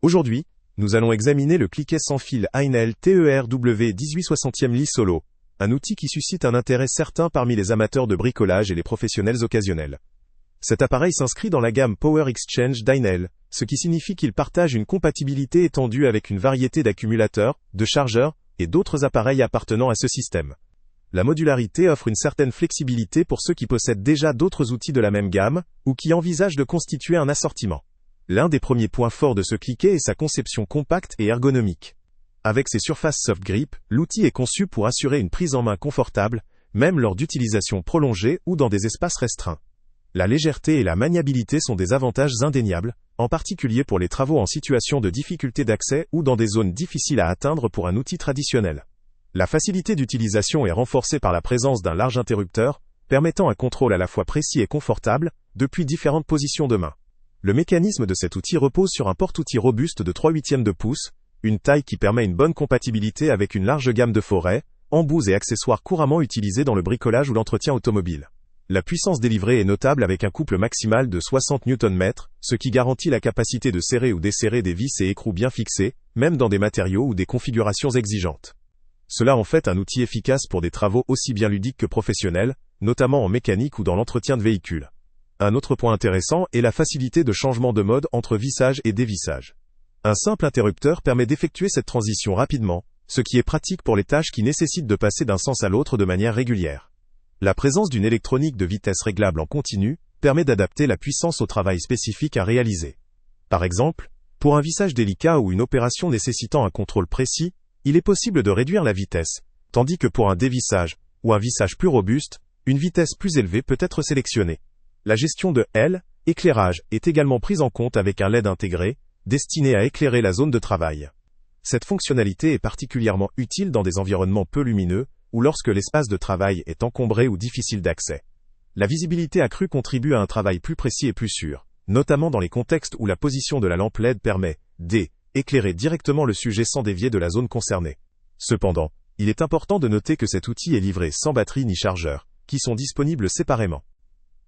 Aujourd'hui, nous allons examiner le cliquet sans fil Einel TERW 1860e Li Solo, un outil qui suscite un intérêt certain parmi les amateurs de bricolage et les professionnels occasionnels. Cet appareil s'inscrit dans la gamme Power Exchange d'Einel, ce qui signifie qu'il partage une compatibilité étendue avec une variété d'accumulateurs, de chargeurs et d'autres appareils appartenant à ce système. La modularité offre une certaine flexibilité pour ceux qui possèdent déjà d'autres outils de la même gamme ou qui envisagent de constituer un assortiment. L'un des premiers points forts de ce cliquet est sa conception compacte et ergonomique. Avec ses surfaces soft grip, l'outil est conçu pour assurer une prise en main confortable, même lors d'utilisation prolongée ou dans des espaces restreints. La légèreté et la maniabilité sont des avantages indéniables, en particulier pour les travaux en situation de difficulté d'accès ou dans des zones difficiles à atteindre pour un outil traditionnel. La facilité d'utilisation est renforcée par la présence d'un large interrupteur, permettant un contrôle à la fois précis et confortable, depuis différentes positions de main. Le mécanisme de cet outil repose sur un porte-outil robuste de 3/8 de pouce, une taille qui permet une bonne compatibilité avec une large gamme de forêts, embouts et accessoires couramment utilisés dans le bricolage ou l'entretien automobile. La puissance délivrée est notable avec un couple maximal de 60 Nm, ce qui garantit la capacité de serrer ou desserrer des vis et écrous bien fixés, même dans des matériaux ou des configurations exigeantes. Cela en fait un outil efficace pour des travaux aussi bien ludiques que professionnels, notamment en mécanique ou dans l'entretien de véhicules. Un autre point intéressant est la facilité de changement de mode entre vissage et dévissage. Un simple interrupteur permet d'effectuer cette transition rapidement, ce qui est pratique pour les tâches qui nécessitent de passer d'un sens à l'autre de manière régulière. La présence d'une électronique de vitesse réglable en continu permet d'adapter la puissance au travail spécifique à réaliser. Par exemple, pour un vissage délicat ou une opération nécessitant un contrôle précis, il est possible de réduire la vitesse, tandis que pour un dévissage ou un vissage plus robuste, une vitesse plus élevée peut être sélectionnée. La gestion de éclairage est également prise en compte avec un LED intégré, destiné à éclairer la zone de travail. Cette fonctionnalité est particulièrement utile dans des environnements peu lumineux, ou lorsque l'espace de travail est encombré ou difficile d'accès. La visibilité accrue contribue à un travail plus précis et plus sûr, notamment dans les contextes où la position de la lampe LED permet d'éclairer directement le sujet sans dévier de la zone concernée. Cependant, il est important de noter que cet outil est livré sans batterie ni chargeur, qui sont disponibles séparément.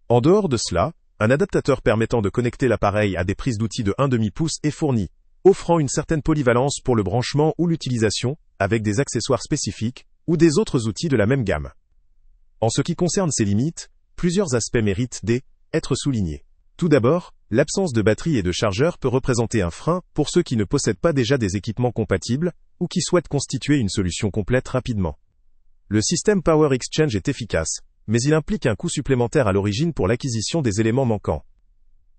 En dehors de cela, un adaptateur permettant de connecter l'appareil à des prises d'outils de 1/2 pouce est fourni, offrant une certaine polyvalence pour le branchement ou l'utilisation, avec des accessoires spécifiques, ou des autres outils de la même gamme. En ce qui concerne ses limites, plusieurs aspects méritent d'être soulignés. Tout d'abord, l'absence de batterie et de chargeur peut représenter un frein pour ceux qui ne possèdent pas déjà des équipements compatibles, ou qui souhaitent constituer une solution complète rapidement. Le système Power Exchange est efficace, mais il implique un coût supplémentaire à l'origine pour l'acquisition des éléments manquants.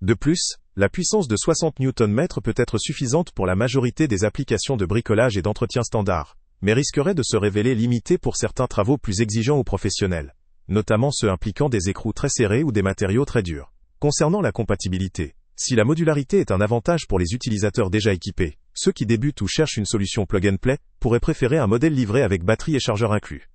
De plus, la puissance de 60 Nm peut être suffisante pour la majorité des applications de bricolage et d'entretien standard, mais risquerait de se révéler limitée pour certains travaux plus exigeants ou professionnels, notamment ceux impliquant des écrous très serrés ou des matériaux très durs. Concernant la compatibilité, si la modularité est un avantage pour les utilisateurs déjà équipés, ceux qui débutent ou cherchent une solution plug-and-play pourraient préférer un modèle livré avec batterie et chargeur inclus.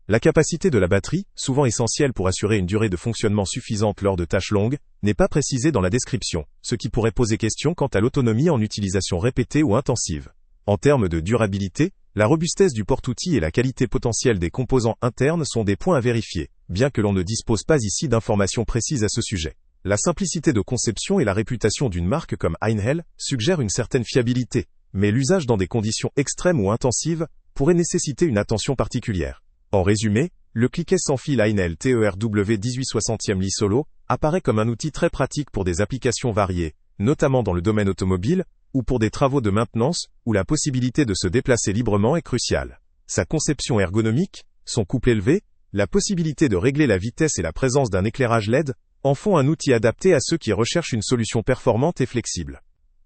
La capacité de la batterie, souvent essentielle pour assurer une durée de fonctionnement suffisante lors de tâches longues, n'est pas précisée dans la description, ce qui pourrait poser question quant à l'autonomie en utilisation répétée ou intensive. En termes de durabilité, la robustesse du porte-outil et la qualité potentielle des composants internes sont des points à vérifier, bien que l'on ne dispose pas ici d'informations précises à ce sujet. La simplicité de conception et la réputation d'une marque comme Einel suggèrent une certaine fiabilité, mais l'usage dans des conditions extrêmes ou intensives pourrait nécessiter une attention particulière. En résumé, le cliquet sans fil Einel TERW 1860e Li Solo apparaît comme un outil très pratique pour des applications variées, notamment dans le domaine automobile, ou pour des travaux de maintenance, où la possibilité de se déplacer librement est cruciale. Sa conception ergonomique, son couple élevé, la possibilité de régler la vitesse et la présence d'un éclairage LED, en font un outil adapté à ceux qui recherchent une solution performante et flexible.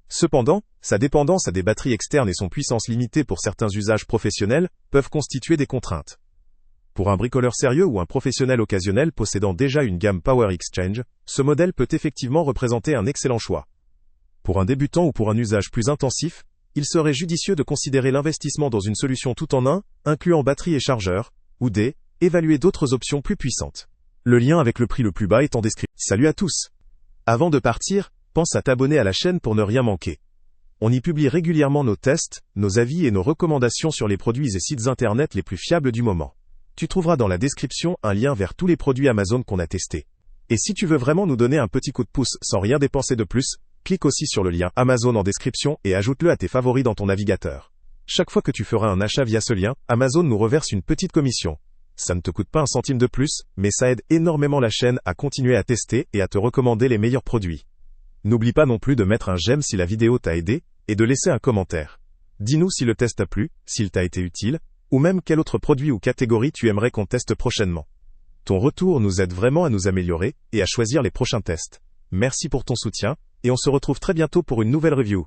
Cependant, sa dépendance à des batteries externes et son puissance limitée pour certains usages professionnels peuvent constituer des contraintes. Pour un bricoleur sérieux ou un professionnel occasionnel possédant déjà une gamme Power Exchange, ce modèle peut effectivement représenter un excellent choix. Pour un débutant ou pour un usage plus intensif, il serait judicieux de considérer l'investissement dans une solution tout en un, incluant batterie et chargeur, ou évaluer d'autres options plus puissantes. Le lien avec le prix le plus bas est en description. Salut à tous! Avant de partir, pense à t'abonner à la chaîne pour ne rien manquer. On y publie régulièrement nos tests, nos avis et nos recommandations sur les produits et sites internet les plus fiables du moment. Tu trouveras dans la description un lien vers tous les produits Amazon qu'on a testés. Et si tu veux vraiment nous donner un petit coup de pouce sans rien dépenser de plus, Clique aussi sur le lien Amazon en description et ajoute-le à tes favoris dans ton navigateur. Chaque fois que tu feras un achat via ce lien, Amazon nous reverse une petite commission. Ça ne te coûte pas un centime de plus, mais ça aide énormément la chaîne à continuer à tester et à te recommander les meilleurs produits. N'oublie pas non plus de mettre un j'aime si la vidéo t'a aidé, et de laisser un commentaire. Dis-nous si le test t'a plu, s'il t'a été utile, ou même quel autre produit ou catégorie tu aimerais qu'on teste prochainement. Ton retour nous aide vraiment à nous améliorer et à choisir les prochains tests. Merci pour ton soutien, et on se retrouve très bientôt pour une nouvelle review.